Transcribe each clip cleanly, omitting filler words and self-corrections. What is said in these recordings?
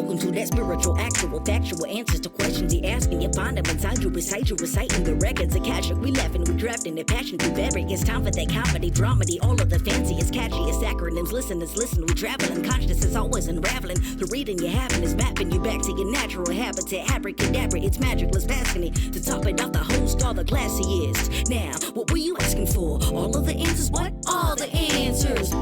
Welcome to that spiritual, actual, factual answers to questions you're asking. You find them inside you, recite you, reciting the records of cash. We laughing, we drafting the passion through various. It's time for that comedy, dramedy, all of the fanciest, catchiest acronyms. Listeners, listen, we traveling. Conscious is always unraveling. The reading you're having is mapping you back to your natural habitat. Abracadabra, it's magicless, passing it. To top it off, the host, all the classiest. Now, what were you asking for? All of the answers? What? All the answers.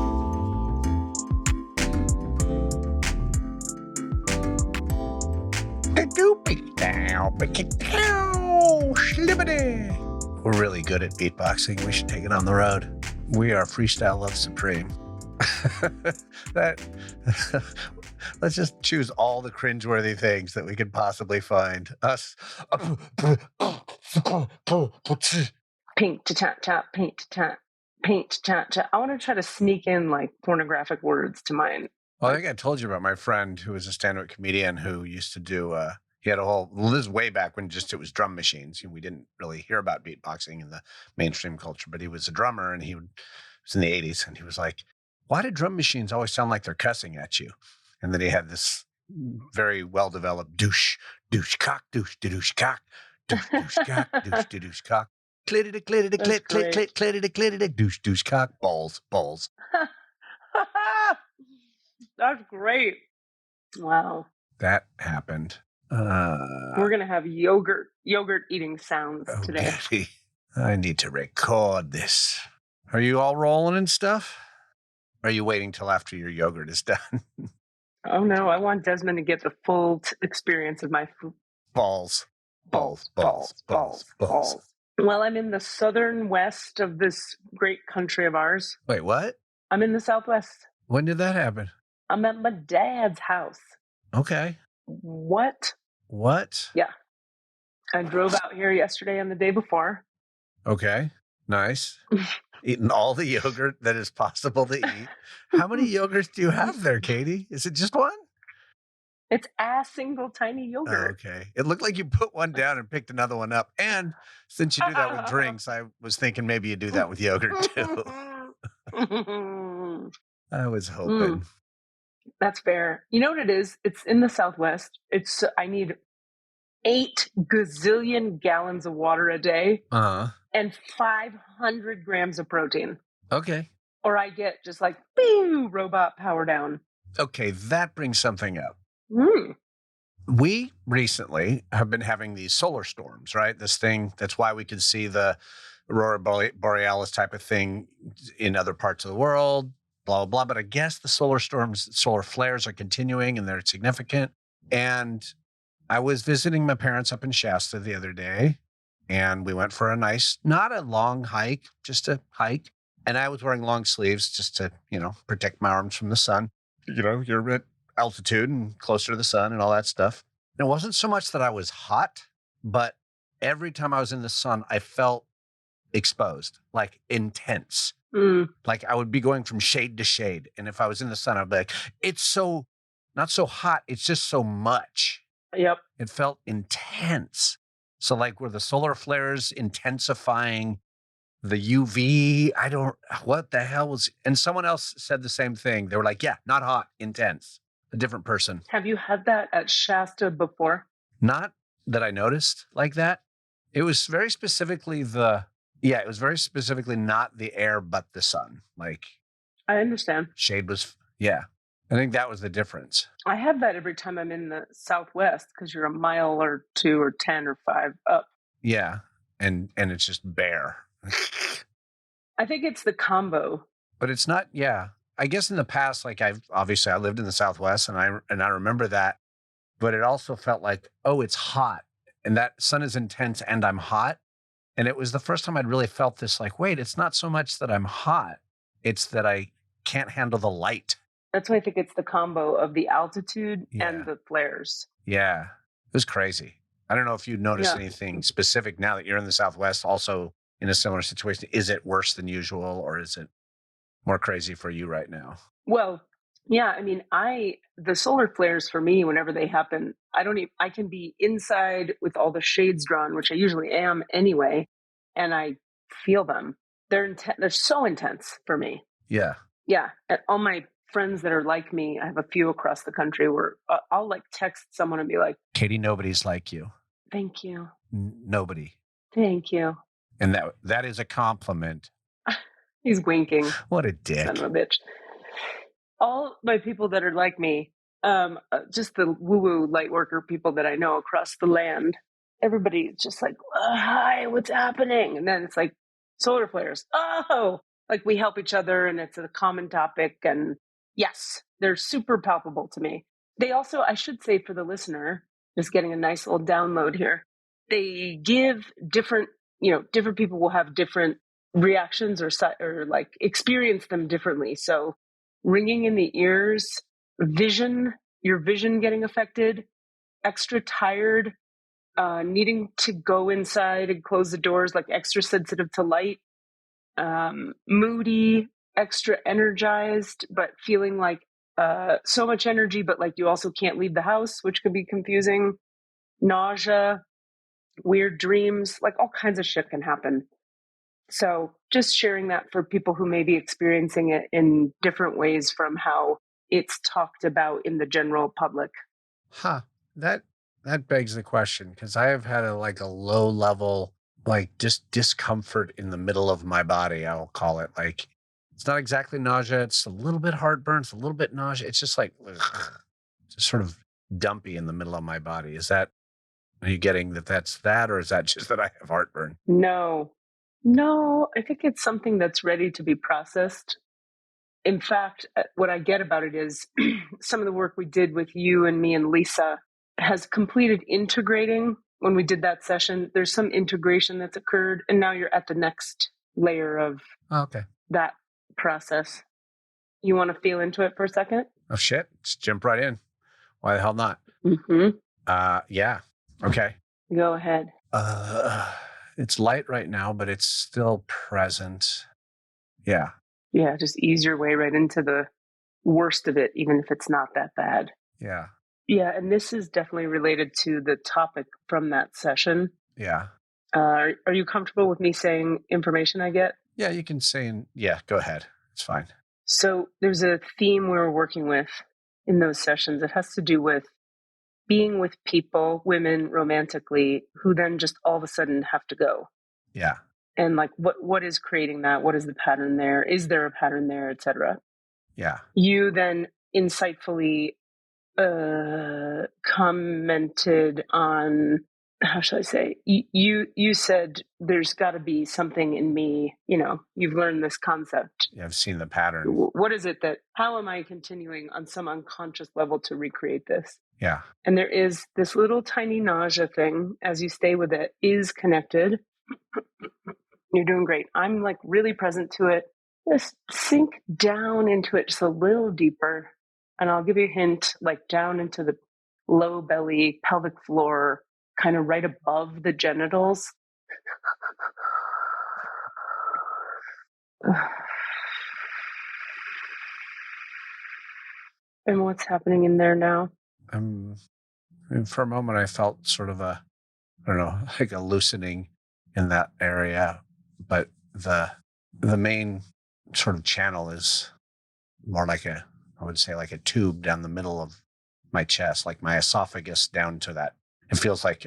We're really good at beatboxing. We should take it on the road. We are Freestyle Love Supreme. Let's just choose all the cringeworthy things that we could possibly find. Us. Paint to tap tap, paint to tap, paint to tap tap. I want to try to sneak in like pornographic words to mine. Well, I think I told you about my friend who was a stand-up comedian who used to do, he had a whole, this is way back when just it was drum machines. We didn't really hear about beatboxing in the mainstream culture, but he was a drummer and was in the 80s. And he was like, why do drum machines always sound like they're cussing at you? And then he had this very well-developed douche, cock, douche, cock, douche, cock, douche, cock. Clitty, clitty, clit, clit, clit, clitty, clitty, douche, cock, balls. That's great. Wow. That happened. We're going to have yogurt eating sounds today. Goody. I need to record this. Are you all rolling and stuff? Or are you waiting till after your yogurt is done? Oh, no. I want Desmond to get the full experience of my food. Balls. Well, I'm in the southern west of this great country of ours. Wait, what? I'm in the southwest. When did that happen? I'm at my dad's house. Okay. What? Yeah. I drove out here yesterday and the day before. Okay. Nice. Eating all the yogurt that is possible to eat. How many yogurts do you have there, Katie? Is it just one? It's a single tiny yogurt. Okay. It looked like you put one down and picked another one up. And since you do that with drinks, I was thinking maybe you do that with yogurt too. I was hoping. That's fair. You know what it is? It's in the Southwest. I need 8 gazillion gallons of water a day and 500 grams of protein. Okay. Or I get just like, boo, robot power down. Okay, that brings something up. We recently have been having these solar storms, right? This thing, that's why we can see the Aurora Borealis type of thing in other parts of the world, blah, blah, blah. But I guess the solar flares are continuing and they're significant. And I was visiting my parents up in Shasta the other day, and we went for a nice, not a long hike, just a hike. And I was wearing long sleeves just to, protect my arms from the sun. You're at altitude and closer to the sun and all that stuff. And it wasn't so much that I was hot, but every time I was in the sun, I felt exposed, like intense. Like I would be going from shade to shade. And if I was in the sun, I'd be like, it's so, not so hot. It's just so much. Yep. It felt intense. So like were the solar flares intensifying the UV? What the hell was, and someone else said the same thing. They were like, yeah, not hot, intense. A different person. Have you had that at Shasta before? Not that I noticed like that. It was very specifically not the air, but the sun. Like, I understand. Shade was, yeah. I think that was the difference. I have that every time I'm in the Southwest because you're a mile or 2 or 10 or 5 up. Yeah. And it's just bare. I think it's the combo. But it's not, yeah. I guess in the past, like I lived in the Southwest and I remember that, but it also felt like, oh, it's hot and that sun is intense and I'm hot. And it was the first time I'd really felt this like, wait, it's not so much that I'm hot. It's that I can't handle the light. That's why I think it's the combo of the altitude and the flares. Yeah. It was crazy. I don't know if you noticed anything specific now that you're in the Southwest, also in a similar situation. Is it worse than usual or is it more crazy for you right now? Well, yeah, I mean, the solar flares for me, whenever they happen, I can be inside with all the shades drawn, which I usually am anyway, and I feel them. They're so intense for me. Yeah. Yeah. And on my friends that are like me. I have a few across the country where I'll like text someone and be like, Katie, nobody's like you. Thank you. Nobody. Thank you. And that is a compliment. He's winking. What a dick. Son of a bitch. All my people that are like me, just the woo-woo light worker people that I know across the land, everybody's just like, hi, what's happening? And then it's like solar flares. Oh, like we help each other and it's a common topic. And yes, they're super palpable to me. They also, I should say for the listener, just getting a nice little download here, they give different people will have different reactions or like experience them differently. So ringing in the ears, your vision getting affected, extra tired, needing to go inside and close the doors, like extra sensitive to light, moody, extra energized, but feeling like so much energy, but like you also can't leave the house, which could be confusing, nausea, weird dreams, like all kinds of shit can happen. So just sharing that for people who may be experiencing it in different ways from how it's talked about in the general public. That begs the question, because I have had a low level, like just discomfort in the middle of my body. I'll call it, like, it's not exactly nausea. It's a little bit heartburn. It's a little bit nausea. It's just like, just sort of dumpy in the middle of my body. Are you getting that's that, or is that just that I have heartburn? No, I think it's something that's ready to be processed. In fact, what I get about it is some of the work we did with you and me and Lisa has completed integrating. When we did that session, there's some integration that's occurred, and now you're at the next layer of that process. You want to feel into it for a second? Oh, shit. Just jump right in. Why the hell not? Mm-hmm. Yeah. Okay. Go ahead. It's light right now, but it's still present. Yeah. Yeah, just ease your way right into the worst of it, even if it's not that bad. Yeah. Yeah, and this is definitely related to the topic from that session. Yeah. Are you comfortable with me saying information I get? Yeah, you can say, yeah, go ahead. It's fine. So there's a theme we were working with in those sessions. It has to do with being with people, women romantically, who then just all of a sudden have to go. Yeah. And like, what is creating that? What is the pattern there? Is there a pattern there, etc.? Yeah. You then insightfully commented on, how should I say? You said there's got to be something in me. You've learned this concept. Yeah, I've seen the pattern. What is it how am I continuing on some unconscious level to recreate this? Yeah. And there is this little tiny nausea thing, as you stay with it, is connected. You're doing great. I'm like really present to it. Just sink down into it just a little deeper. And I'll give you a hint, like down into the low belly, pelvic floor, kind of right above the genitals. And what's happening in there now? For a moment, I felt sort of like a loosening in that area, but the main sort of channel is more like I would say like a tube down the middle of my chest, like my esophagus down to that. It feels like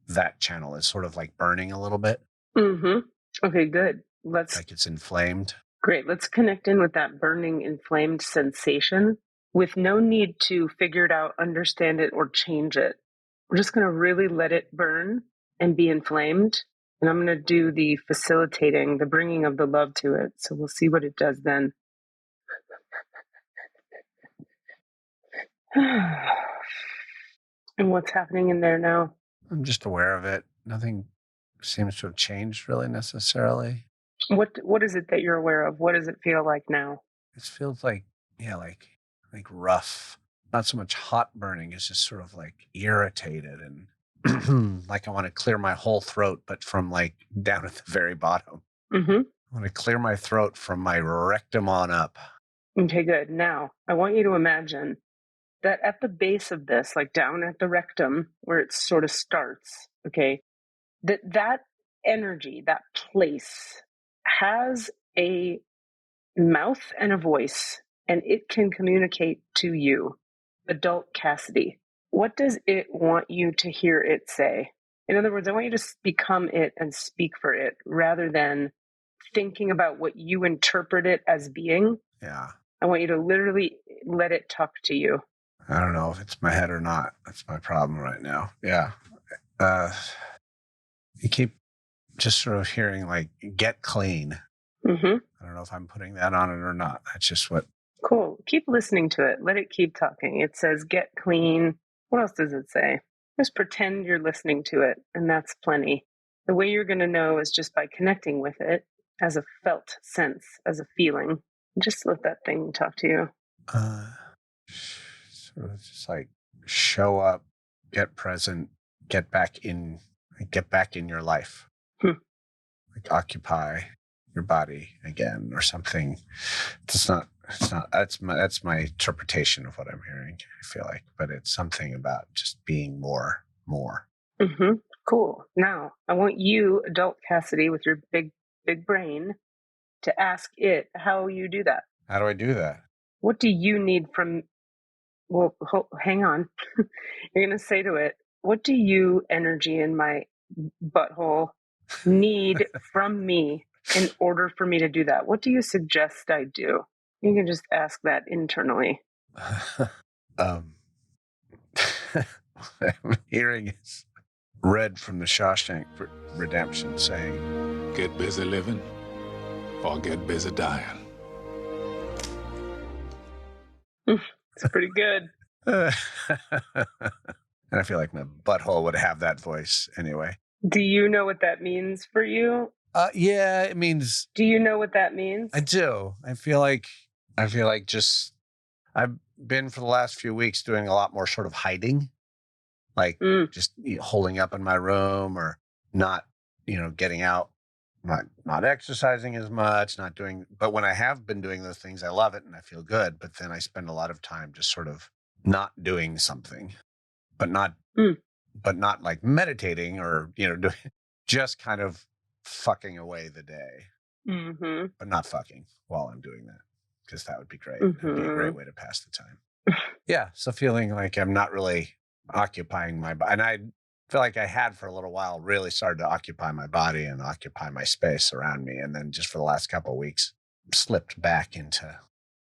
that channel is sort of like burning a little bit. Mm-hmm. Okay, good. Like it's inflamed. Great. Let's connect in with that burning, inflamed sensation with no need to figure it out, understand it, or change it. We're just going to really let it burn and be inflamed. And I'm going to do the facilitating, the bringing of the love to it. So we'll see what it does then. And what's happening in there now? I'm just aware of it. Nothing seems to have changed really necessarily. What is it that you're aware of? What does it feel like now? It feels like, like rough. Not so much hot burning. It's just sort of like irritated and like I want to clear my whole throat, but from like down at the very bottom. Mm-hmm. I want to clear my throat from my rectum on up. Okay, good. Now, I want you to imagine that at the base of this, like down at the rectum, where it sort of starts, okay, that energy, that place, has a mouth and a voice. and it can communicate to you. Adult Cassidy. What does it want you to hear it say? In other words, I want you to become it and speak for it rather than thinking about what you interpret it as being. Yeah. I want you to literally let it talk to you. I don't know if it's my head or not. That's my problem right now. Yeah. You keep just sort of hearing like, get clean. Mm-hmm. I don't know if I'm putting that on it or not. That's just what. Cool. Keep listening to it. Let it keep talking. It says, get clean. What else does it say? Just pretend you're listening to it, and that's plenty. The way you're going to know is just by connecting with it as a felt sense, as a feeling. Just let that thing talk to you. Sort of just like show up, get present, get back in your life. Like occupy your body again or something. That's my interpretation of what I'm hearing, I feel like, but it's something about just being more. Mm-hmm. Cool. Now I want you, adult Cassidy, with your big brain, to ask it how you do that. How do I do that? What do you need from, well, hang on. You're going to say to it, what do you, energy in my butthole, need from me in order for me to do that? What do you suggest I do? You can just ask that internally. What I'm hearing is Red from the Shawshank Redemption saying, get busy living or get busy dying. It's pretty good. And I feel like my butthole would have that voice anyway. Do you know what that means for you? Yeah, it means. Do you know what that means? I do. I feel like just I've been for the last few weeks doing a lot more sort of hiding, like just holding up in my room or not, getting out, not exercising as much, not doing. But when I have been doing those things, I love it and I feel good. But then I spend a lot of time just sort of not doing something, but not like meditating or doing, just kind of fucking away the day, but not fucking while I'm doing that, because that would be great. It'd be a great way to pass the time. Yeah, so feeling like I'm not really occupying my body, and I feel like I had for a little while really started to occupy my body and occupy my space around me, and then just for the last couple of weeks slipped back into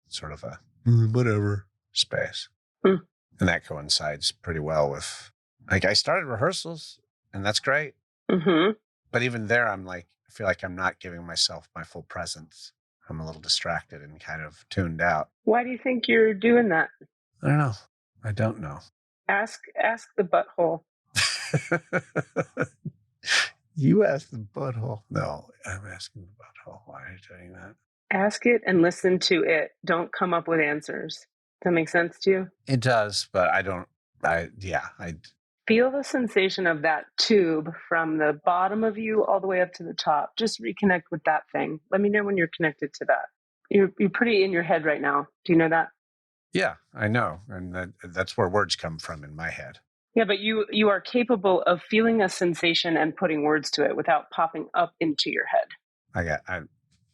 sort of a whatever space. And that coincides pretty well with, like, I started rehearsals and that's great. But even there, I'm like, I feel like I'm not giving myself my full presence. I'm a little distracted and kind of tuned out. Why do you think you're doing that? I don't know. I don't know. Ask the butthole. You ask the butthole. No, I'm asking the butthole. Why are you doing that? Ask it and listen to it. Don't come up with answers. Does that make sense to you? It does, but I feel the sensation of that tube from the bottom of you all the way up to the top. Just reconnect with that thing. Let me know when you're connected to that. You're pretty in your head right now. Do you know that? Yeah, I know. And that's where words come from in my head. Yeah, but you are capable of feeling a sensation and putting words to it without popping up into your head. I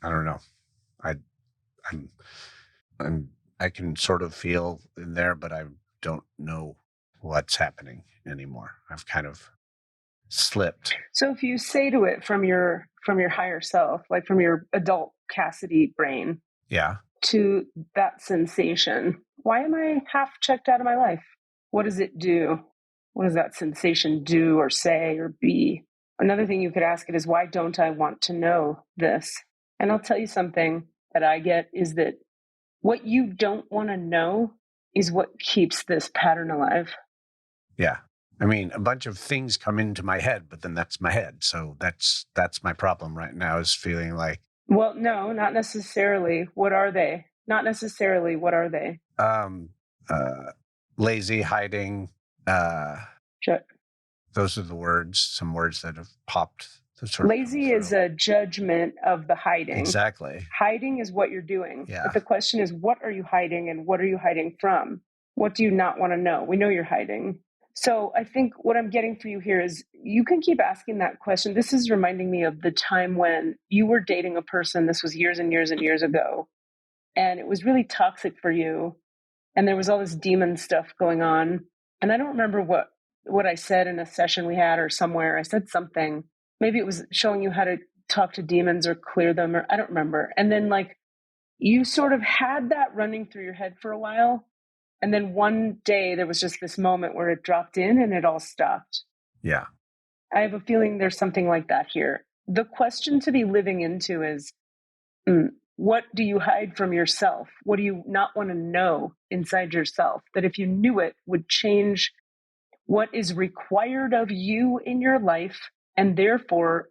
don't know. I can sort of feel in there, but I don't know what's happening anymore. I've kind of slipped. So if you say to it from your higher self, like from your adult Cassidy brain, to that sensation, why am I half checked out of my life? What does it do? What does that sensation do or say or be? Another thing you could ask it is, why don't I want to know this? And I'll tell you something that I get is that what you don't want to know is what keeps this pattern alive. Yeah. I mean, a bunch of things come into my head, but then that's my head. So that's my problem right now, is feeling like. Well, no, not necessarily. What are they? Not necessarily. What are they? Lazy, hiding. Sure. Those are the words, some words that have popped. Lazy is a judgment of the hiding. Exactly. Hiding is what you're doing. Yeah. But the question is, what are you hiding and what are you hiding from? What do you not want to know? We know you're hiding. So I think what I'm getting for you here is you can keep asking that question. This is reminding me of the time when you were dating a person. This was years and years and years ago. and it was really toxic for you. And there was all this demon stuff going on. And I don't remember what I said in a session we had or somewhere. I said something. Maybe it was showing you how to talk to demons or clear them, or I don't remember. And then like you sort of had that running through your head for a while. And then one day there was just this moment where it dropped in and it all stopped. Yeah. I have a feeling there's something like that here. The question to be living into is, what do you hide from yourself? What do you not want to know inside yourself that if you knew it would change what is required of you in your life and therefore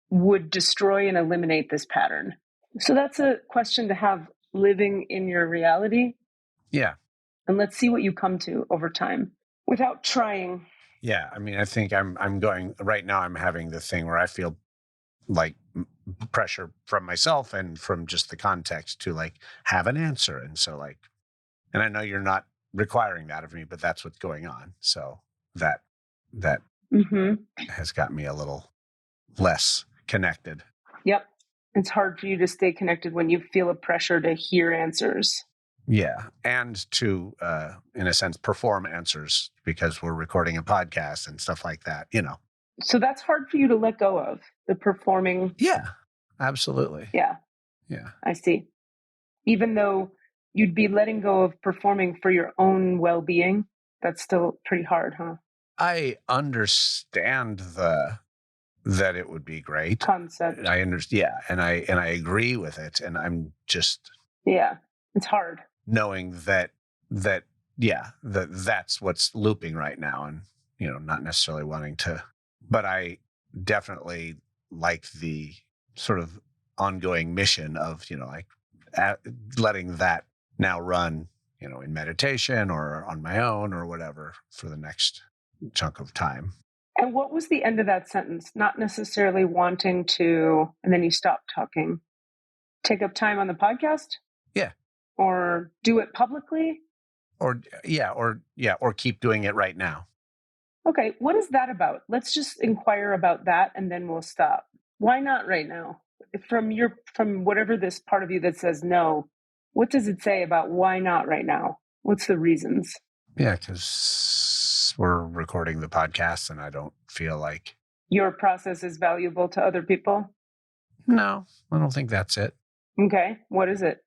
would destroy and eliminate this pattern? So that's a question to have living in your reality. Yeah. And let's see what you come to over time without trying. Yeah. I mean, I think I'm going right now. I'm having the thing where I feel like pressure from myself and from just the context to like have an answer. And so like, and I know you're not requiring that of me, but that's what's going on. So that has got me a little less connected. Yep. It's hard for you to stay connected when you feel a pressure to hear answers. Yeah. And to, in a sense, perform answers because we're recording a podcast and stuff like that, you know. So that's hard for you to let go of, the performing. Yeah, absolutely. Yeah. Yeah. I see. Even though you'd be letting go of performing for your own well-being, that's still pretty hard, huh? I understand that it would be great. Concept. I understand. Yeah. And I agree with it. And I'm just. Yeah. It's hard. Knowing that's what's looping right now and, you know, not necessarily wanting to, but I definitely like the sort of ongoing mission of, you know, like letting that now run, you know, in meditation or on my own or whatever for the next chunk of time. And what was the end of that sentence? Not necessarily wanting to, and then you stopped talking. Take up time on the podcast? Yeah. Or do it publicly? Or keep doing it right now. Okay, what is that about? Let's just inquire about that and then we'll stop. Why not right now? From whatever this part of you that says no, what does it say about why not right now? What's the reasons? Yeah, because we're recording the podcast and I don't feel like your process is valuable to other people. No, I don't think that's it. Okay, what is it?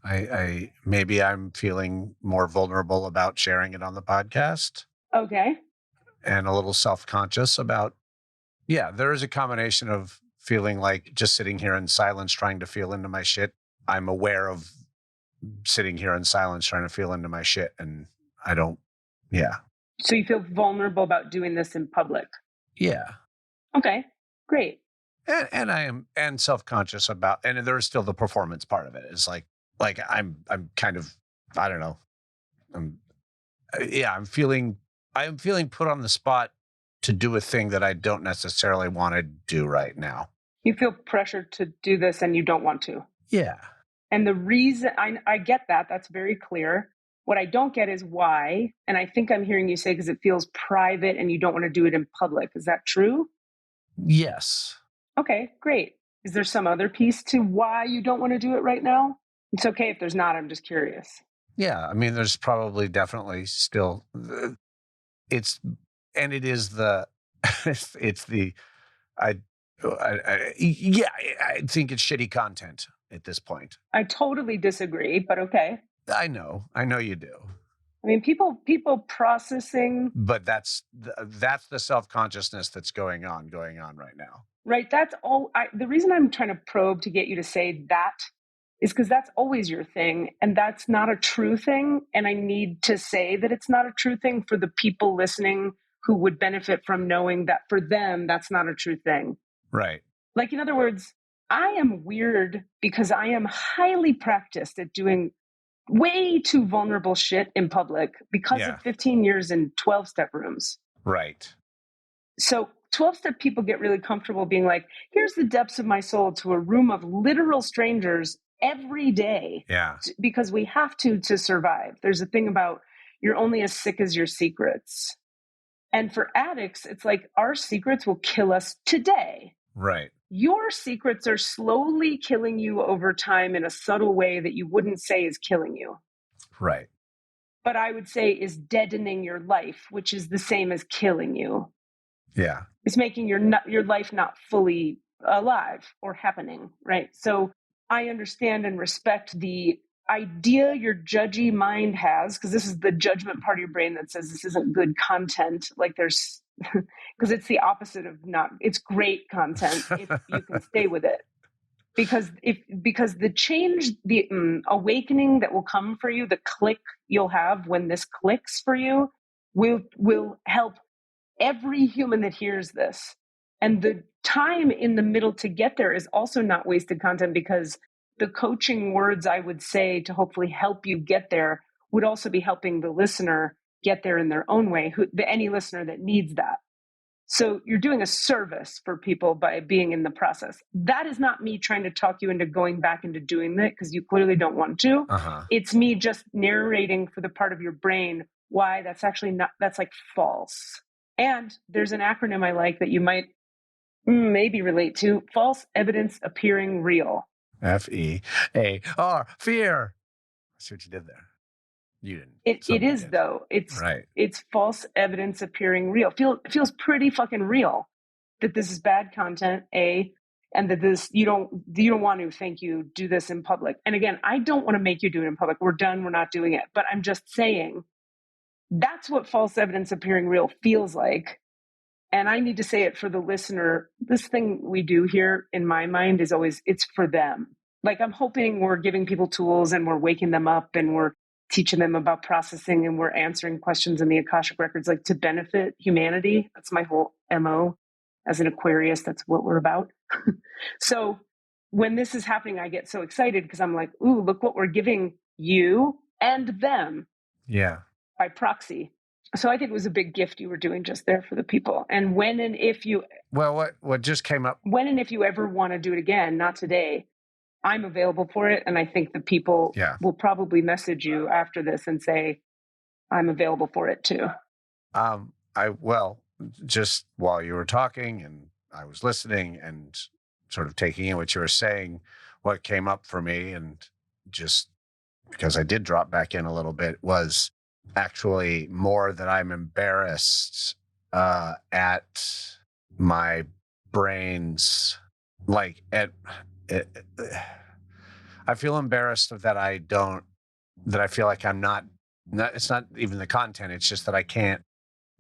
I maybe I'm feeling more vulnerable about sharing it on the podcast. Okay. And a little self-conscious about, there is a combination of feeling like just sitting here in silence, trying to feel into my shit. I'm aware of sitting here in silence, trying to feel into my shit. And I don't, So you feel vulnerable about doing this in public? Yeah. Okay, great. And I am, and self-conscious about, and there's still the performance part of it. It's like I'm kind of, I don't know. I'm feeling put on the spot to do a thing that I don't necessarily want to do right now. You feel pressured to do this and you don't want to. Yeah. And the reason, I get that, that's very clear. What I don't get is why. And I think I'm hearing you say because it feels private and you don't want to do it in public. Is that true? Yes. Okay, great. Is there some other piece to why you don't want to do it right now? It's okay if there's not. I'm just curious. Yeah. I mean, there's probably definitely still, I think it's shitty content at this point. I totally disagree, but okay. I know you do. I mean, people processing. But that's the self-consciousness that's going on right now. Right. That's all. The reason I'm trying to probe to get you to say that is because that's always your thing. And that's not a true thing. And I need to say that it's not a true thing for the people listening who would benefit from knowing that for them, that's not a true thing. Right. Like, in other words, I am weird because I am highly practiced at doing way too vulnerable shit in public because of 15 years in 12-step rooms. Right. So 12-step people get really comfortable being like, here's the depths of my soul to a room of literal strangers every day. Yeah. Because we have to survive. There's a thing about you're only as sick as your secrets. And for addicts, it's like our secrets will kill us today. Right. your secrets are slowly killing you over time in a subtle way that you wouldn't say is killing you. Right. But I would say is deadening your life, which is the same as killing you. Yeah. It's making your life not fully alive or happening, right? So I understand and respect the idea your judgy mind has, because this is the judgment part of your brain that says this isn't good content. Like there's, because it's the opposite of it's great content if you can stay with it. Because the change, the awakening that will come for you, the click you'll have when this clicks for you will help every human that hears this. And the time in the middle to get there is also not wasted content, because the coaching words I would say to hopefully help you get there would also be helping the listener get there in their own way, any listener that needs that. So you're doing a service for people by being in the process. That is not me trying to talk you into going back into doing that, because you clearly don't want to. It's me just narrating for the part of your brain why that's actually not, that's like false. And there's an acronym I like that you might maybe relate to: false evidence appearing real. FEAR, fear. I see what you did there. You didn't. It is, though. It's false evidence appearing real. It feels pretty fucking real that this is bad content, and that this you don't want to do this in public. And again, I don't want to make you do it in public. We're done. We're not doing it. But I'm just saying that's what false evidence appearing real feels like. And I need to say it for the listener. This thing we do here in my mind is always, it's for them. Like I'm hoping we're giving people tools and we're waking them up and we're teaching them about processing and we're answering questions in the Akashic records, like to benefit humanity. That's my whole MO as an Aquarius. That's what we're about. So when this is happening, I get so excited because I'm like, ooh, look what we're giving you and them. Yeah. By proxy. So I think it was a big gift you were doing just there for the people. And when and if you... Well, what just came up... When and if you ever want to do it again, not today, I'm available for it. And I think the people will probably message you after this and say, I'm available for it too. Just while you were talking and I was listening and sort of taking in what you were saying, what came up for me, and just because I did drop back in a little bit, was actually more that I'm embarrassed at my brain's, I feel embarrassed that I feel like I'm not, it's not even the content. It's just that I can't,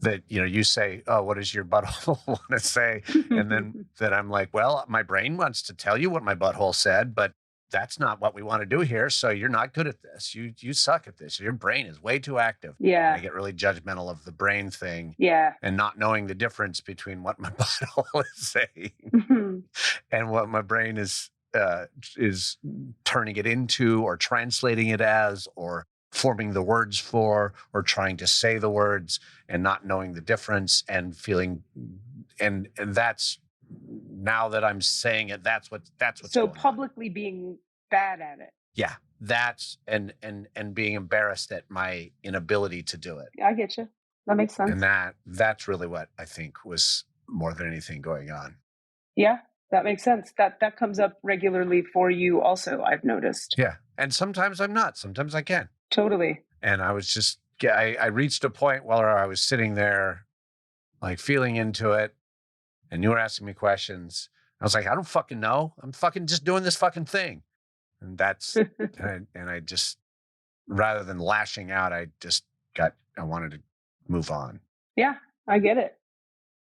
that, you say, oh, what does your butthole want to say? And then that I'm like, well, my brain wants to tell you what my butthole said, but that's not what we want to do here. So you're not good at this. You suck at this. Your brain is way too active. Yeah. And I get really judgmental of the brain thing. Yeah. And not knowing the difference between what my butthole is saying and what my brain is turning it into or translating it as or forming the words for or trying to say the words, and not knowing the difference and feeling, and that's, now that I'm saying it, that's what's so publicly on. Being bad at it. Yeah, that's and being embarrassed at my inability to do it. I get you. That makes sense. And that's really what I think was more than anything going on. Yeah, that makes sense. That comes up regularly for you also, I've noticed. Yeah, and sometimes I'm not. Sometimes I can. Totally. And I was just, I reached a point where I was sitting there, like feeling into it. And you were asking me questions. I was like, I don't fucking know. I'm fucking just doing this fucking thing. And that's, and I just, rather than lashing out, I wanted to move on. Yeah, I get it.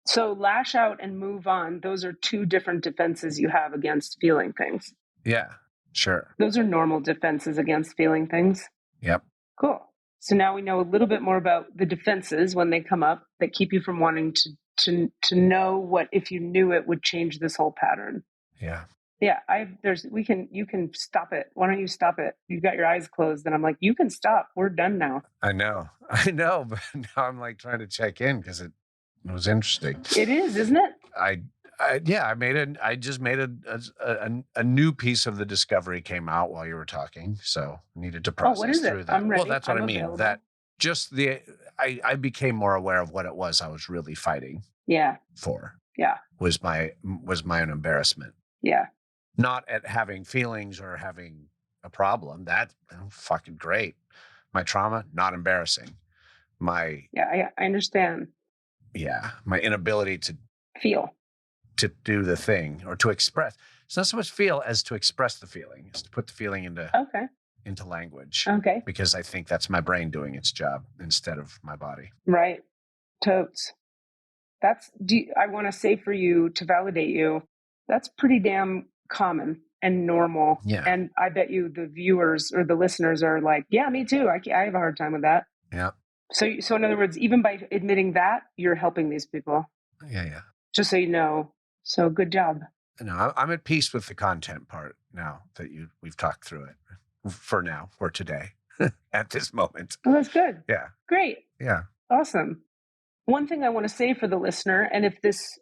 So lash out and move on. Those are two different defenses you have against feeling things. Yeah, sure. Those are normal defenses against feeling things. Yep. Cool. So now we know a little bit more about the defenses when they come up that keep you from wanting to know what, if you knew it, would change this whole pattern. Yeah. Yeah. You can stop it. Why don't you stop it? You've got your eyes closed and I'm like, you can stop. We're done now. I know. But now I'm like trying to check in because it was interesting. It is, isn't it? I just made a new piece of the discovery came out while you were talking. So I needed to process through that. I'm ready. Well, that's what I mean. Available. That just I became more aware of what it was I was really fighting. Yeah. For. Yeah. Was my own embarrassment. Yeah. Not at having feelings or having a problem. That's fucking great. My trauma, not embarrassing. I understand. Yeah. My inability to feel, to do the thing or to express. It's not so much feel as to express the feeling. It's to put the feeling into language. Okay. Because I think that's my brain doing its job instead of my body. Right. Totes. I want to say for you, to validate you, that's pretty damn common and normal. Yeah. And I bet you the viewers or the listeners are like, yeah, me too. I have a hard time with that. Yeah. So in other words, even by admitting that, you're helping these people. Yeah. Just so you know. So good job. No, I'm at peace with the content part now that we've talked through it for now, for today, at this moment. Well, that's good. Yeah. Great. Yeah. Awesome. One thing I want to say for the listener, and if this...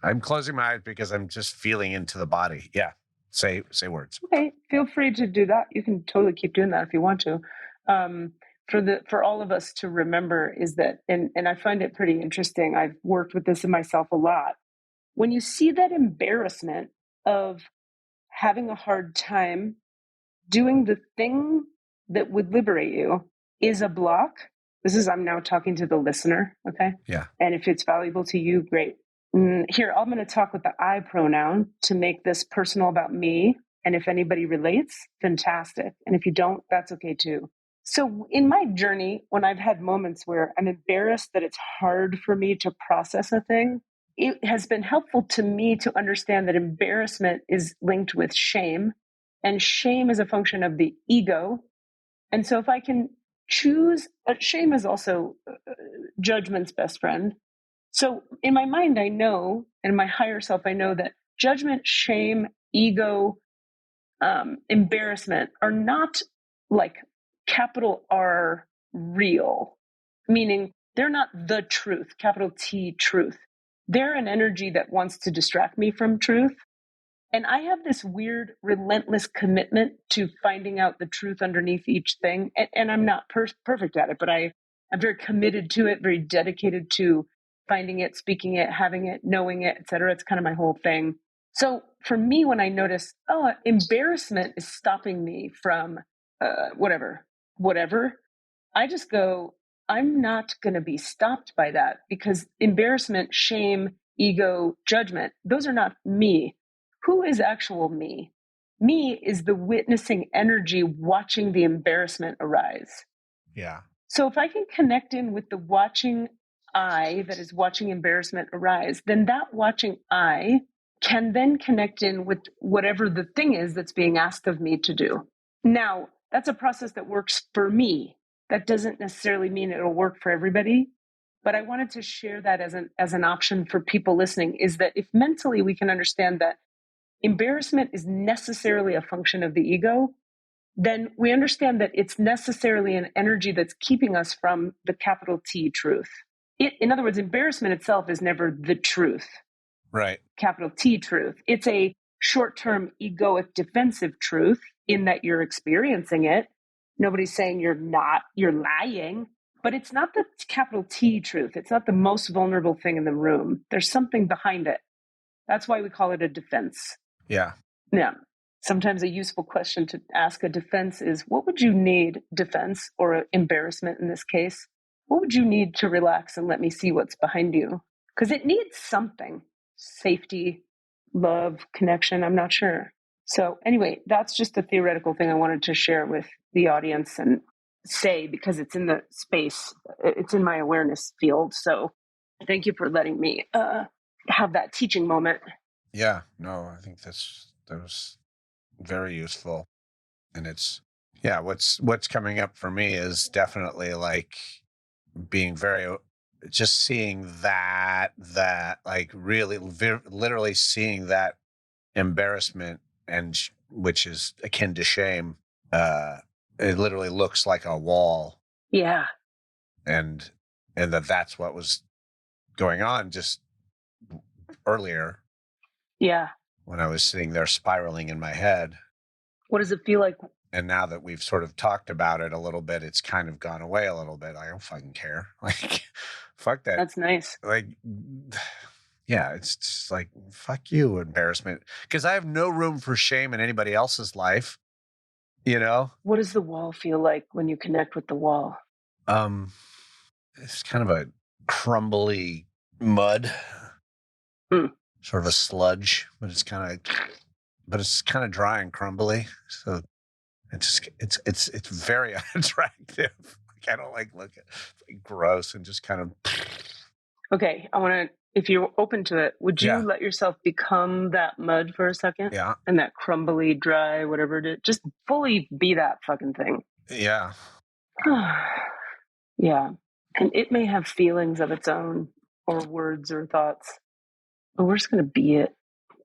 I'm closing my eyes because I'm just feeling into the body. Yeah. Say words. Okay. Feel free to do that. You can totally keep doing that if you want to. For all of us to remember is that, and I find it pretty interesting. I've worked with this in myself a lot. When you see that embarrassment of having a hard time doing the thing that would liberate you is a block. I'm now talking to the listener. Okay. Yeah. And if it's valuable to you, great. Here, I'm going to talk with the I pronoun to make this personal about me. And if anybody relates, fantastic. And if you don't, that's okay too. So in my journey, when I've had moments where I'm embarrassed that it's hard for me to process a thing, it has been helpful to me to understand that embarrassment is linked with shame, and shame is a function of the ego. And so if I can choose, shame is also judgment's best friend. So in my mind, I know, and in my higher self, I know that judgment, shame, ego, embarrassment are not like capital R real, meaning they're not the truth, capital T truth. They're an energy that wants to distract me from truth. And I have this weird, relentless commitment to finding out the truth underneath each thing. And I'm not perfect at it, but I'm very committed to it, very dedicated to finding it, speaking it, having it, knowing it, et cetera. It's kind of my whole thing. So for me, when I notice, embarrassment is stopping me from whatever, I just go, I'm not going to be stopped by that, because embarrassment, shame, ego, judgment, those are not me. Who is actual me? Me is the witnessing energy watching the embarrassment arise. Yeah. So if I can connect in with the watching I that is watching embarrassment arise, then that watching I can then connect in with whatever the thing is that's being asked of me to do. Now, that's a process that works for me. That doesn't necessarily mean it'll work for everybody, but I wanted to share that as an option for people listening, is that if mentally we can understand that embarrassment is necessarily a function of the ego, then we understand that it's necessarily an energy that's keeping us from the capital T truth. In other words, embarrassment itself is never the truth. Right. Capital T truth. It's a short-term egoic defensive truth in that you're experiencing it. Nobody's saying you're lying, but it's not the capital T truth. It's not the most vulnerable thing in the room. There's something behind it. That's why we call it a defense. Yeah. Yeah. Sometimes a useful question to ask a defense is, what would you need, defense or embarrassment in this case? What would you need to relax and let me see what's behind you? Because it needs something. Safety, love, connection, I'm not sure. So anyway, that's just a theoretical thing I wanted to share with the audience and say, because it's in the space, it's in my awareness field. So thank you for letting me have that teaching moment. Yeah, no, I think that was very useful. And it's, yeah, what's coming up for me is definitely like being just seeing that like really literally seeing that embarrassment, and which is akin to shame. It literally looks like a wall. Yeah. And that's what was going on just earlier. Yeah. When I was sitting there spiraling in my head. What does it feel like? And now that we've sort of talked about it a little bit, it's kind of gone away a little bit. I don't fucking care. Like, fuck that. That's nice. Like, Yeah, it's just like, fuck you, embarrassment. Because I have no room for shame in anybody else's life, you know? What does the wall feel like when you connect with the wall? It's kind of a crumbly mud, sort of a sludge, but it's kind of dry and crumbly. So it's very unattractive. Like, I don't like looking. It's like gross and just kind of. Okay, I want to. If you're open to it, would you let yourself become that mud for a second? Yeah. And that crumbly, dry, whatever it is, just fully be that fucking thing. Yeah. Yeah. And it may have feelings of its own, or words or thoughts, but we're just going to be it.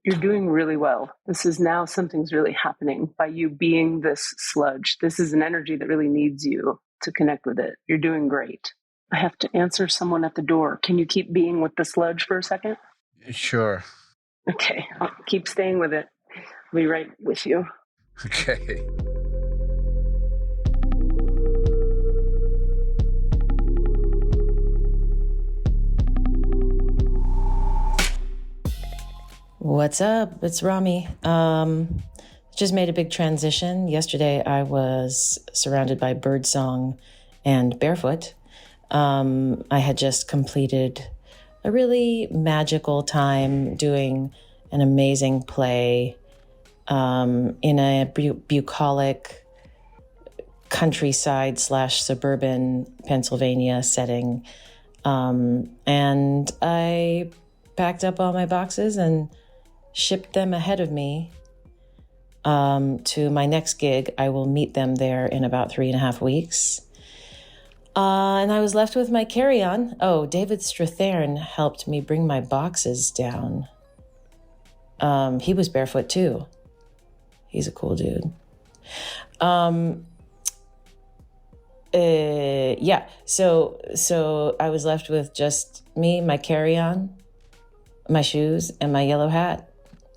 You're doing really well. This is now something's really happening by you being this sludge. This is an energy that really needs you to connect with it. You're doing great. I have to answer someone at the door. Can you keep being with the sludge for a second? Sure. Okay, I'll keep staying with it. I'll be right with you. Okay. What's up? It's Rami. Just made a big transition. Yesterday I was surrounded by birdsong and barefoot. I had just completed a really magical time doing an amazing play in a bucolic countryside / suburban Pennsylvania setting. And I packed up all my boxes and shipped them ahead of me to my next gig. I will meet them there in about 3.5 weeks. And I was left with my carry-on. Oh, David Strathern helped me bring my boxes down. He was barefoot too. He's a cool dude. Yeah. So I was left with just me, my carry-on, my shoes, and my yellow hat.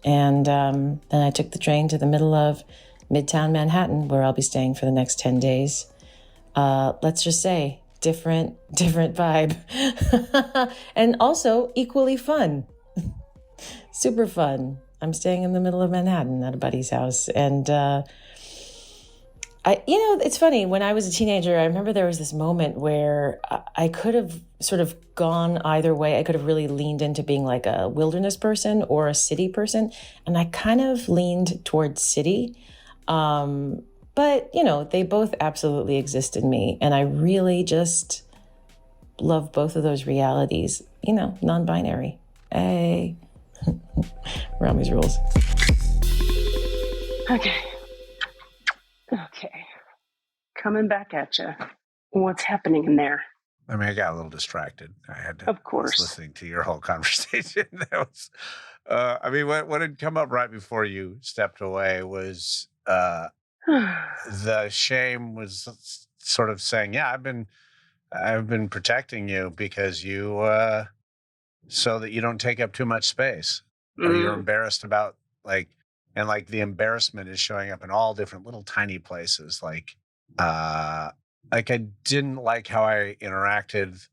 And then I took the train to the middle of Midtown Manhattan, where I'll be staying for the next 10 days. Let's just say different vibe. And also equally fun. Super fun. I'm staying in the middle of Manhattan at a buddy's house. And it's funny. When I was a teenager, I remember there was this moment where I could have sort of gone either way. I could have really leaned into being like a wilderness person or a city person. And I kind of leaned towards city. But, they both absolutely exist in me. And I really just love both of those realities, non-binary. Hey, Rami's rules. Okay. Coming back at you. What's happening in there? I mean, I got a little distracted. Of course. I was listening to your whole conversation. That was, what had come up right before you stepped away was the shame was sort of saying, yeah, I've been protecting you because you, so that you don't take up too much space, or you're embarrassed about the embarrassment is showing up in all different little tiny places. I didn't like how I interacted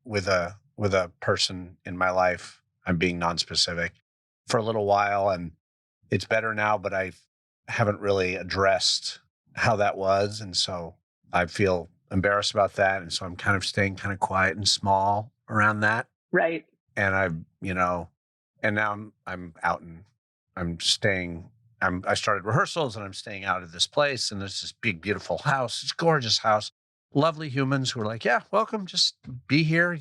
with a person in my life. I'm being nonspecific for a little while, and it's better now, but I haven't really addressed how that was. And so I feel embarrassed about that. And so I'm kind of staying kind of quiet and small around that. Right. And and now I'm out and I started rehearsals and I'm staying out of this place. And there's this big, beautiful house. It's a gorgeous house. Lovely humans who are like, yeah, welcome. Just be here.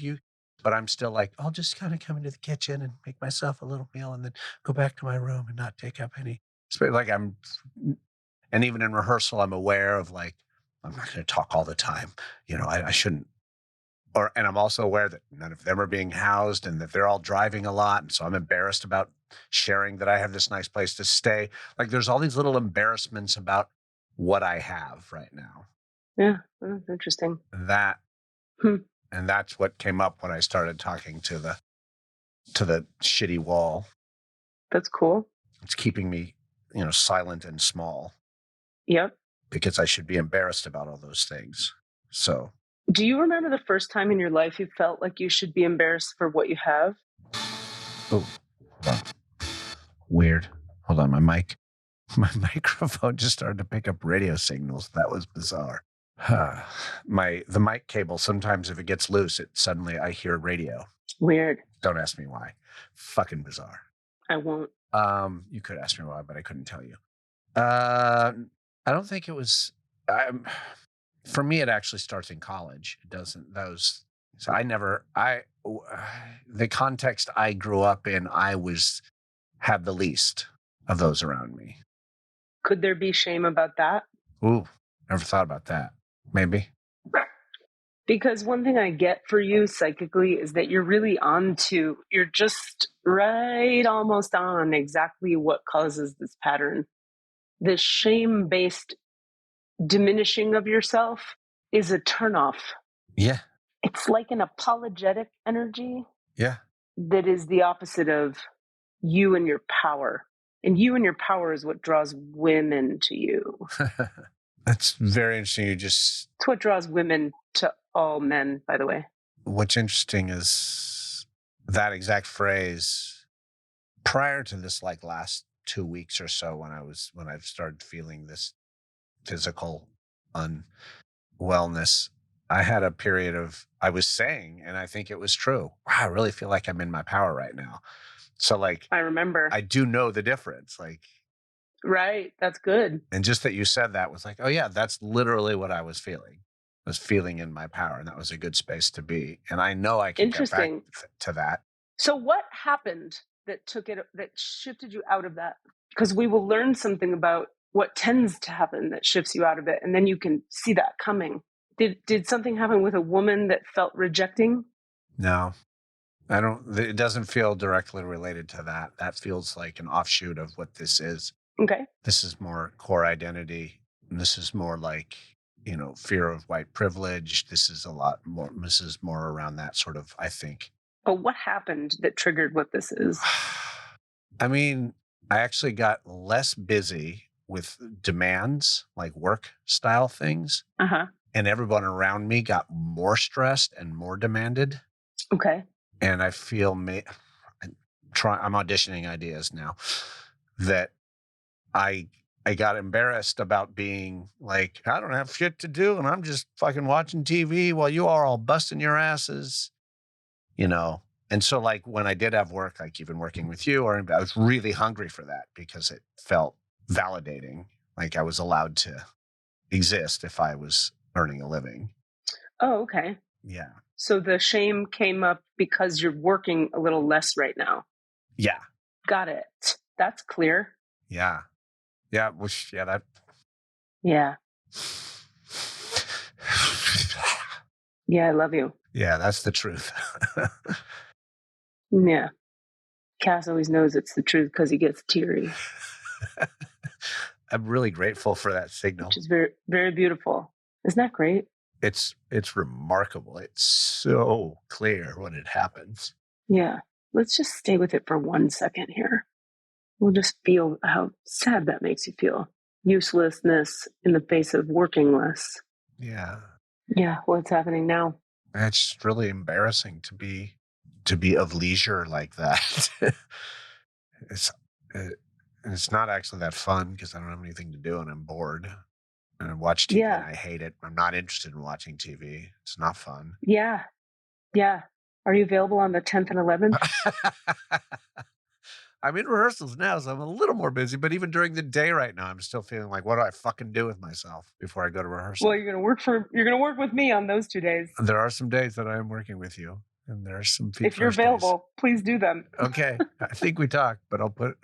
But I'm still like, I'll just kind of come into the kitchen and make myself a little meal and then go back to my room and not take up any space. And even in rehearsal, I'm aware of I'm not going to talk all the time. I shouldn't. And I'm also aware that none of them are being housed and that they're all driving a lot. And so I'm embarrassed about sharing that I have this nice place to stay. There's all these little embarrassments about what I have right now. Yeah, that's interesting. And that's what came up when I started talking to the shitty wall. That's cool. It's keeping me, silent and small. Yep. Because I should be embarrassed about all those things. So. Do you remember the first time in your life you felt like you should be embarrassed for what you have? Oh, hold on. Weird. Hold on, my microphone just started to pick up radio signals. That was bizarre. The mic cable, sometimes if it gets loose, I hear radio. Weird. Don't ask me why. Fucking bizarre. I won't. You could ask me why, but I couldn't tell you. I don't think it was. For me, it actually starts in college. It doesn't. So the context I grew up in, had the least of those around me. Could there be shame about that? Ooh, never thought about that. Maybe. Because one thing I get for you psychically is that you're just right almost on exactly what causes this pattern. This shame-based diminishing of yourself is a turnoff. Yeah. It's like an apologetic energy. Yeah. That is the opposite of you and your power. And you and your power is what draws women to you. That's very interesting. It's what draws women to all men, by the way. What's interesting is that exact phrase prior to this, like last 2 weeks or so, when I've started feeling this physical unwellness, I had a period I was saying, and I think it was true, wow, I really feel like I'm in my power right now. So I remember, I do know the difference. Right. That's good. And just that you said that was oh yeah, that's literally what I was feeling. I was feeling in my power, and that was a good space to be. And I know I can get back to that. So what happened that shifted you out of that? Because we will learn something about what tends to happen that shifts you out of it. And then you can see that coming. Did something happen with a woman that felt rejecting? No. It doesn't feel directly related to that. That feels like an offshoot of what this is. Okay. This is more core identity. And this is more fear of white privilege. This is more around that sort of, I think. But what happened that triggered what this is? I mean, I actually got less busy with demands, like work style things. Uh-huh. And everyone around me got more stressed and more demanded. Okay. And I feel I'm auditioning ideas now that I got embarrassed about being I don't have shit to do and I'm just fucking watching TV while you are all busting your asses, And so when I did have work, even working with you, I was really hungry for that because it felt validating. I was allowed to exist if I was earning a living. Oh, okay. Yeah. So the shame came up because you're working a little less right now. Yeah. Got it. That's clear. Yeah. Yeah. That. Yeah. Yeah, I love you. Yeah, that's the truth. Yeah. Cass always knows it's the truth because he gets teary. I'm really grateful for that signal. Which is very, very beautiful. Isn't that great? It's remarkable. It's so clear when it happens. Yeah. Let's just stay with it for 1 second here. We'll just feel how sad that makes you feel. Uselessness in the face of working less. Yeah. Yeah. What's happening now? It's really embarrassing to be of leisure like that. It's not actually that fun because I don't have anything to do and I'm bored. And I watch TV and I hate it. I'm not interested in watching TV. It's not fun. Yeah. Yeah. Are you available on the 10th and 11th? I'm in rehearsals now, so I'm a little more busy. But even during the day right now, I'm still feeling what do I fucking do with myself before I go to rehearsal? Well, you're gonna work with me on those 2 days. There are some days that I am working with you, and there are some. If you're available, please do them. Okay, I think we talked, but I'll put.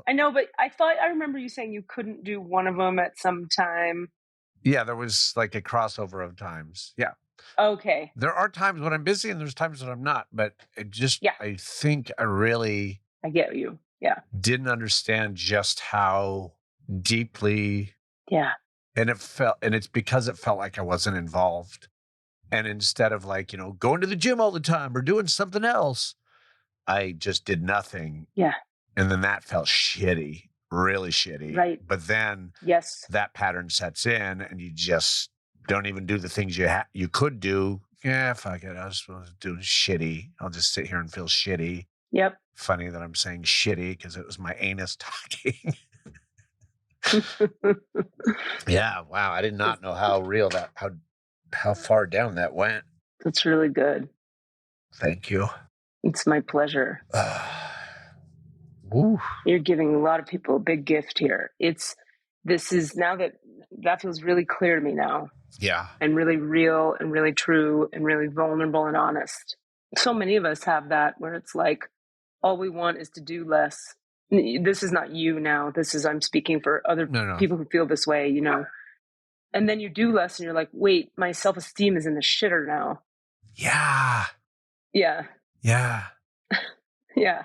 I know, but I remember you saying you couldn't do one of them at some time. Yeah, there was a crossover of times. Yeah. Okay. There are times when I'm busy and there's times when I'm not, but I think I get you. Yeah. Didn't understand just how deeply. Yeah. And it's because it felt like I wasn't involved. And instead of going to the gym all the time or doing something else, I just did nothing. Yeah. And then that felt shitty. Really shitty. Right. But then that pattern sets in and you just don't even do the things you could do. Yeah, fuck it. I was supposed to do shitty. I'll just sit here and feel shitty. Yep. Funny that I'm saying shitty because it was my anus talking. Yeah. Wow. I did not know how real that, how far down that went. That's really good. Thank you. It's my pleasure. You're giving a lot of people a big gift here. This is now that feels really clear to me now. Yeah. And really real and really true and really vulnerable and honest. So many of us have that where it's like, all we want is to do less. This is not you now. I'm speaking for other people who feel this way, you know. And then you do less and you're like, wait, my self-esteem is in the shitter now. Yeah. Yeah. Yeah. Yeah.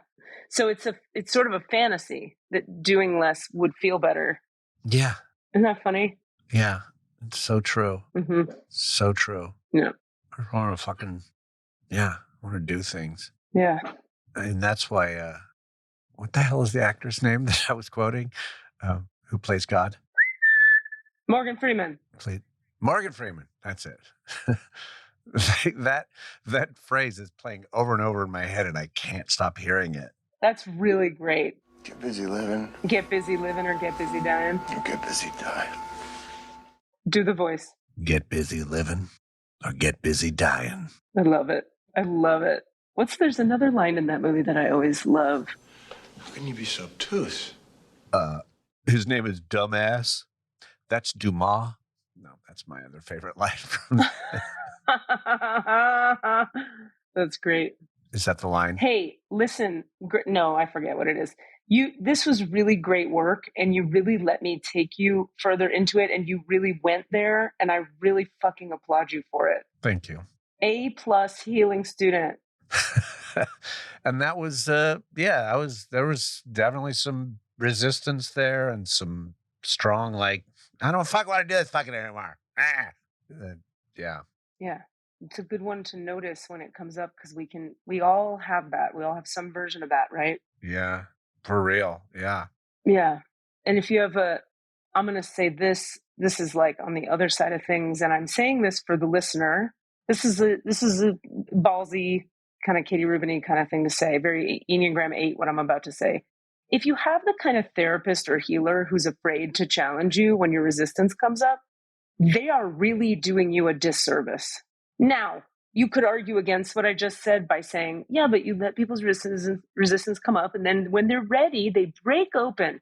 So it's sort of a fantasy that doing less would feel better. Yeah. Isn't that funny? Yeah. It's so true. Mm-hmm. So true. Yeah. I want to do things. Yeah. And that's why, what the hell is the actor's name that I was quoting? Who plays God? Morgan Freeman. Morgan Freeman. That's it. that phrase is playing over and over in my head, and I can't stop hearing it. That's really great. Get busy living. Get busy living or get busy dying. Or get busy dying. Do the voice. Get busy living or get busy dying. I love it. I love it. There's another line in that movie that I always love. How can you be so obtuse? His name is Dumbass. That's Dumas. No, that's my other favorite line from That's great. Is that the line? Hey, listen. No, I forget what it is. This was really great work, and you really let me take you further into it, and you really went there, and I really fucking applaud you for it. Thank you. A+ healing student. And that was, there was definitely some resistance there and some strong, like, I don't fuck want to do this fucking anymore. Yeah. Yeah. It's a good one to notice when it comes up because we all have that. We all have some version of that, right? Yeah. For real. Yeah. Yeah. And if you have I'm going to say this is like on the other side of things. And I'm saying this for the listener. This is a ballsy kind of Katie Rubin-y kind of thing to say, very Enneagram 8, what I'm about to say. If you have the kind of therapist or healer who's afraid to challenge you when your resistance comes up, they are really doing you a disservice. Now, you could argue against what I just said by saying, yeah, but you let people's resistance come up, and then when they're ready, they break open.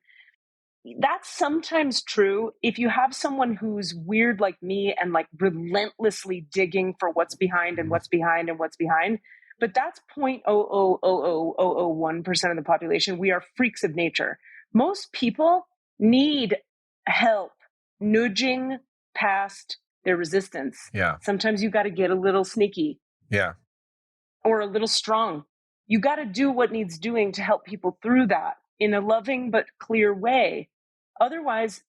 That's sometimes true. If you have someone who's weird like me and like relentlessly digging for what's behind and what's behind and what's behind, but that's 0.0000001% of the population. We are freaks of nature. Most people need help nudging past their resistance. Yeah. Sometimes you got to get a little sneaky. Yeah. Or a little strong. You got to do what needs doing to help people through that in a loving but clear way. Otherwise,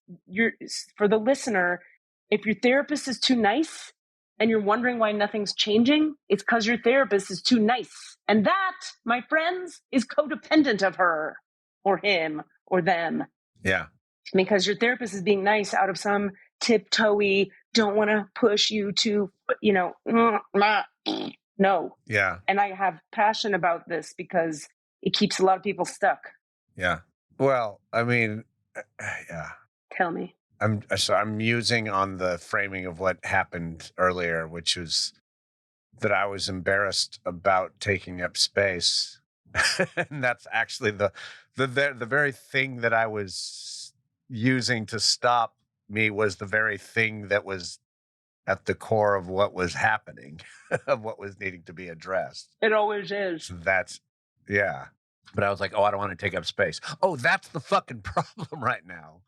for the listener, if your therapist is too nice and you're wondering why nothing's changing, it's because your therapist is too nice. And that, my friends, is codependent of her or him or them. Yeah. Because your therapist is being nice out of some tiptoey, don't want to push you to, no. Yeah. And I have passion about this because it keeps a lot of people stuck. Yeah. Well, I mean, yeah. Tell me. I'm musing on the framing of what happened earlier, which was that I was embarrassed about taking up space. And that's actually the very thing that I was using to stop me was the very thing that was at the core of what was happening, of what was needing to be addressed. It always is. So yeah. But I was like, I don't want to take up space. Oh, that's the fucking problem right now.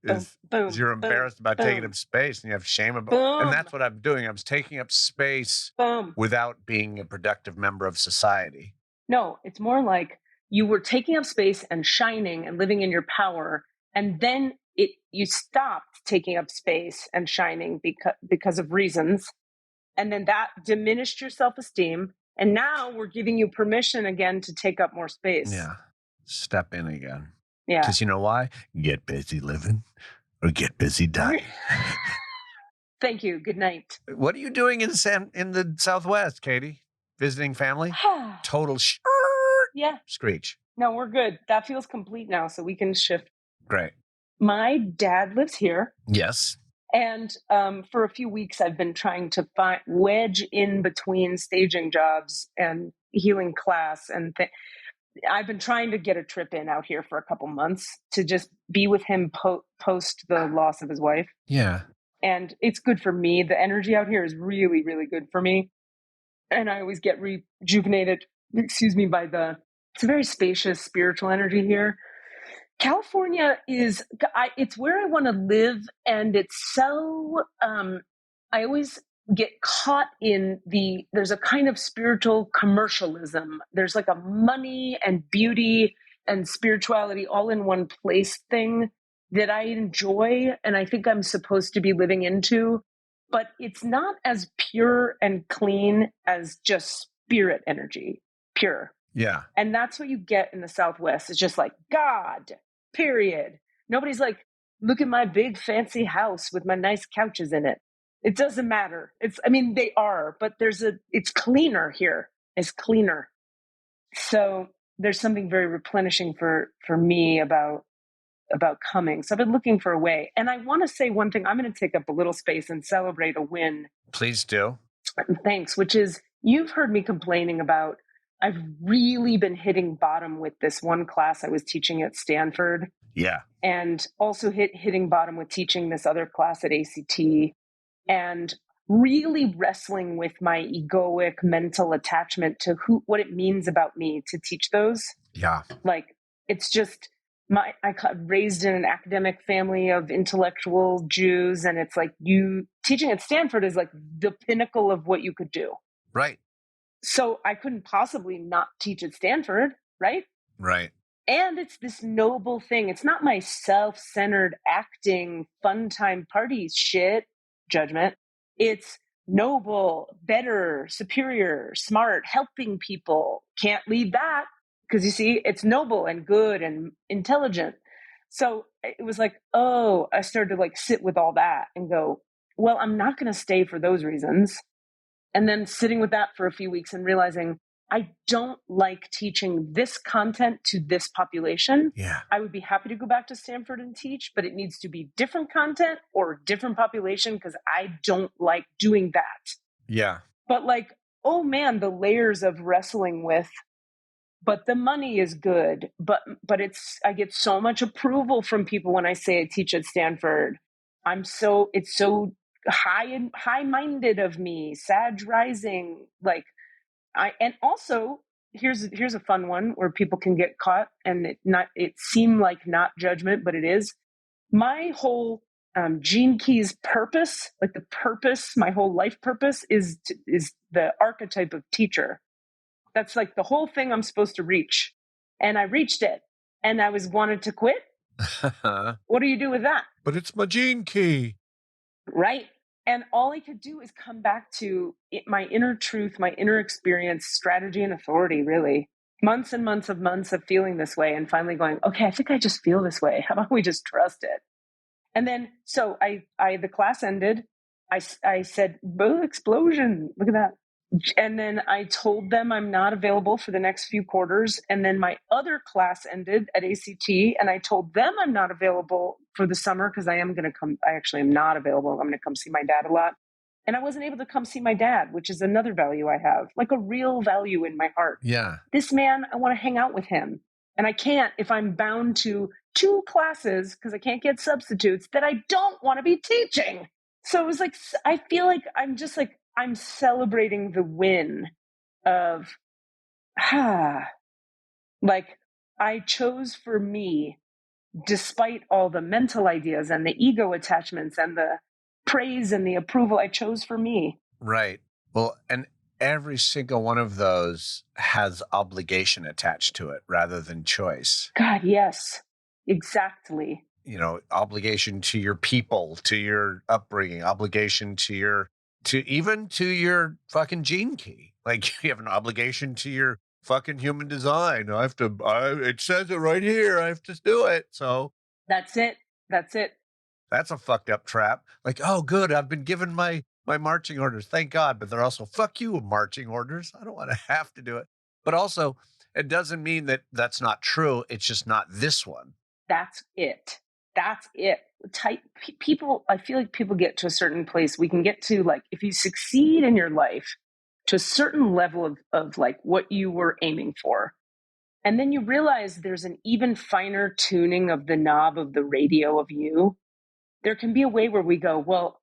Is you're embarrassed about taking up space and you have shame about it. And that's what I'm doing. I was taking up space without being a productive member of society. No, it's more like you were taking up space and shining and living in your power. And then you stopped taking up space and shining because of reasons. And then that diminished your self-esteem. And now we're giving you permission again to take up more space. Yeah. Step in again. Yeah. Because you know why? Get busy living or get busy dying. Thank you. Good night. What are you doing in the Southwest, Katie? Visiting family? Total Yeah. Screech. No, we're good. That feels complete now, so we can shift. Great. My dad lives here. Yes. And for a few weeks, I've been trying to wedge in between staging jobs and healing class. And I've been trying to get a trip in out here for a couple months to just be with him post the loss of his wife. Yeah. And it's good for me. The energy out here is really, really good for me. And I always get rejuvenated, by it's a very spacious spiritual energy here. California it's where I want to live. And it's so, I always get caught in there's a kind of spiritual commercialism. There's like a money and beauty and spirituality all in one place thing that I enjoy. And I think I'm supposed to be living into, but it's not as pure and clean as just spirit energy, pure. Yeah. And that's what you get in the Southwest. It's just like, God, period. Nobody's like, look at my big fancy house with my nice couches in it. It doesn't matter. They are, but it's cleaner here. It's cleaner. So there's something very replenishing for me about coming. So I've been looking for a way. And I want to say one thing. I'm going to take up a little space and celebrate a win. Please do. Thanks. Which is, you've heard me complaining about, I've really been hitting bottom with this one class I was teaching at Stanford. Yeah. And also hitting bottom with teaching this other class at ACT, and really wrestling with my egoic mental attachment to what it means about me to teach those. Yeah. Like, it's just I raised in an academic family of intellectual Jews. And it's like, teaching at Stanford is like the pinnacle of what you could do. Right. So I couldn't possibly not teach at Stanford, right? Right. And it's this noble thing. It's not my self-centered acting, fun time parties shit, judgment. It's noble, better, superior, smart, helping people. Can't lead that, because you see, it's noble and good and intelligent. So it was like, I started to like sit with all that and go, well, I'm not going to stay for those reasons. And then sitting with that for a few weeks and realizing I don't like teaching this content to this population. Yeah. I would be happy to go back to Stanford and teach, but it needs to be different content or different population, because I don't like doing that. Yeah. But like, oh man, the layers of wrestling with, but the money is good. But I get so much approval from people when I say I teach at Stanford. It's so high-minded of me, Sag rising, like and also here's a fun one where people can get caught, and it seem like not judgment, but it is. My whole Gene Key's purpose, like the purpose, my whole life purpose is the archetype of teacher. That's like the whole thing I'm supposed to reach, and I reached it, and I wanted to quit. What do you do with that? But it's my Gene Key. Right. And all I could do is come back to my inner truth, my inner experience, strategy, and authority, really. Months and months of feeling this way, and finally going, okay, I think I just feel this way. How about we just trust it? And then, so the class ended. I said, boom, explosion. Look at that. And then I told them I'm not available for the next few quarters. And then my other class ended at ACT, and I told them I'm not available for the summer because I actually am not available. I'm going to come see my dad a lot. And I wasn't able to come see my dad, which is another value I have, like a real value in my heart. Yeah. This man, I want to hang out with him. And I can't if I'm bound to 2 classes because I can't get substitutes that I don't want to be teaching. So it was like, I feel like I'm celebrating the win of, like I chose for me, despite all the mental ideas and the ego attachments and the praise and the approval, I chose for me. Right. Well, and every single one of those has obligation attached to it rather than choice. God, yes, exactly. Obligation to your people, to your upbringing, obligation to your fucking Gene Key. Like you have an obligation to your fucking human design. It says it right here. I have to do it. So that's it. That's a fucked up trap. Like, oh, good. I've been given my marching orders. Thank God. But they're also, fuck you, marching orders. I don't want to have to do it. But also, It doesn't mean that that's not true. It's just not this one. That's it. People, I feel like people get to a certain place. We can get to, like, if you succeed in your life to a certain level of like what you were aiming for, and then you realize there's an even finer tuning of the knob of the radio of you, there can be a way where we go, well,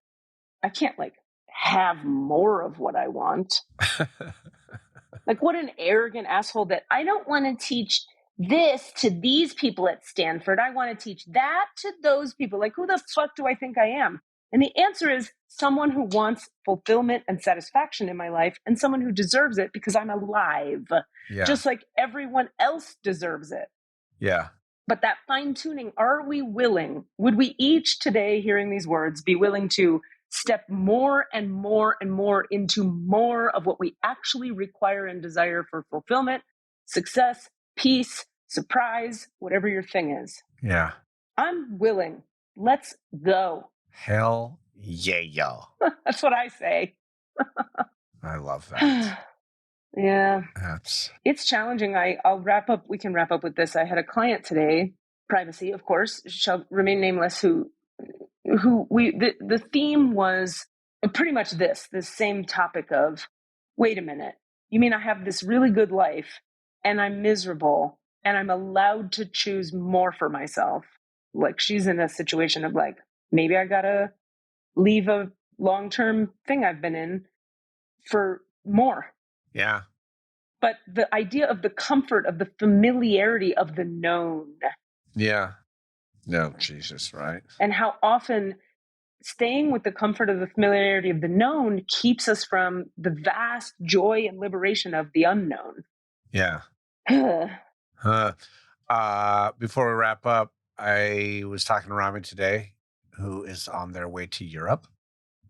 I can't like have more of what I want. Like, what an arrogant asshole that I don't want to teach this to these people at Stanford. I want to teach that to those people. Like, who the fuck do I think I am? And the answer is someone who wants fulfillment and satisfaction in my life, and someone who deserves it because I'm alive. Yeah. Just like everyone else deserves it. Yeah. But that fine tuning, are we willing? Would we each today, hearing these words, be willing to step more and more and more into more of what we actually require and desire for fulfillment, success, peace, surprise, whatever your thing is? Yeah. I'm willing. Let's go. Hell yeah, y'all. That's what I say. I love that. Yeah. It's challenging. I'll wrap up. We can wrap up with this. I had a client today, privacy, of course, shall remain nameless, the theme was pretty much this same topic of, wait a minute, you mean I have this really good life and I'm miserable and I'm allowed to choose more for myself? Like, she's in a situation of like, maybe I gotta leave a long-term thing I've been in for more. Yeah. But the idea of the comfort, of the familiarity of the known. Yeah. No, Jesus, right? And how often staying with the comfort of the familiarity of the known keeps us from the vast joy and liberation of the unknown. Yeah. Before we wrap up, I was talking to Rami today, who is on their way to Europe.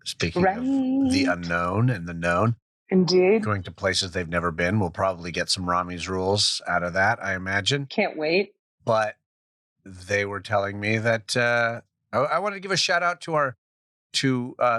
Speaking of the unknown and the known. Indeed. Going to places they've never been. We'll probably get some Rami's rules out of that, I imagine. Can't wait. But they were telling me that I wanted to give a shout out to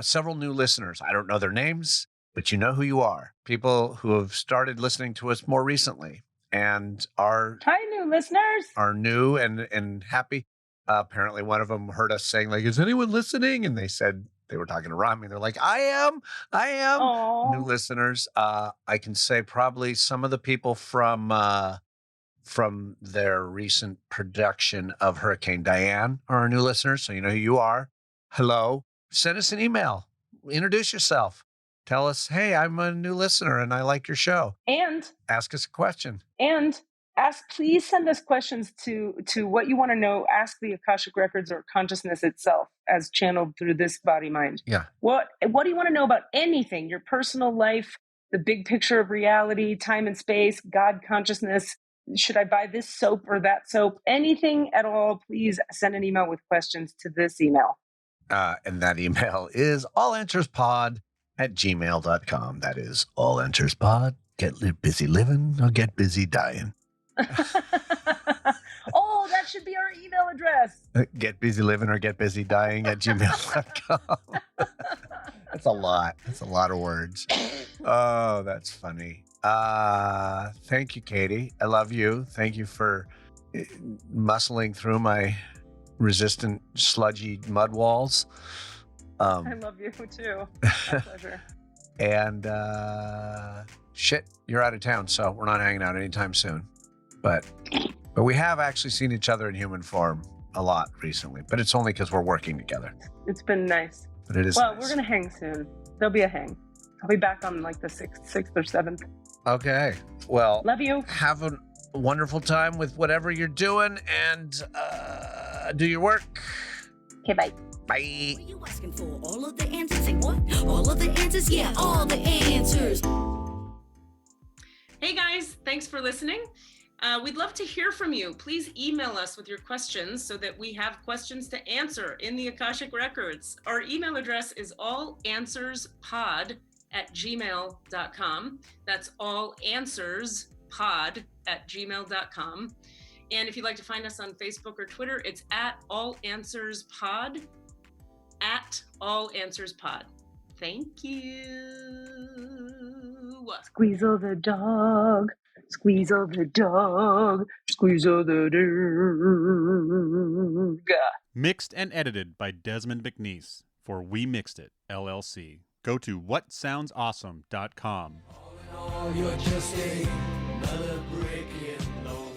several new listeners. I don't know their names, but you know who you are. People who have started listening to us more recently and are new listeners. Are new and happy. Apparently, one of them heard us saying, like, "Is anyone listening?" And they said they were talking to Rami. They're like, "I am." Aww. New listeners. I can say probably some of the people from their recent production of Hurricane Diane are our new listeners. So you know who you are. Hello. Send us an email. Introduce yourself. Tell us, hey, I'm a new listener and I like your show. And ask us a question. And please send us questions to what you want to know. Ask the Akashic Records or consciousness itself as channeled through this body mind. Yeah. What do you want to know about anything? Your personal life, the big picture of reality, time and space, God consciousness. Should I buy this soap or that soap? Anything at all, please send an email with questions to this email. And that email is allanswerspod@gmail.com. That is allanswerspod. Get busy living or get busy dying. Oh, that should be our email address. Get busy living or get busy dying @gmail.com. That's a lot. That's a lot of words. Oh, that's funny. Thank you, Katie. I love you. Thank you for muscling through my resistant, sludgy mud walls. I love you too. My pleasure. And shit, you're out of town, so we're not hanging out anytime soon. But we have actually seen each other in human form a lot recently. But it's only because we're working together. It's been nice. But it is. Well, nice. We're gonna hang soon. There'll be a hang. I'll be back on like the 6th or 7th. Okay. Well, love you. Have a wonderful time with whatever you're doing, and do your work. Okay, bye. Bye. What are you asking for? All of the answers? Say what? All of the answers? Yeah, all the answers. Hey guys, thanks for listening. We'd love to hear from you. Please email us with your questions so that we have questions to answer in the Akashic Records. Our email address is allanswerspod@gmail.com. That's allanswerspod@gmail.com. And if you'd like to find us on Facebook or Twitter, it's @allanswerspod, @allanswerspod. Thank you. Squeezle the dog. Squeeze of the dog, squeeze of the dog. Mixed and edited by Desmond McNeese for We Mixed It, LLC. Go to whatsoundsawesome.com. All in all, you're just another brick in the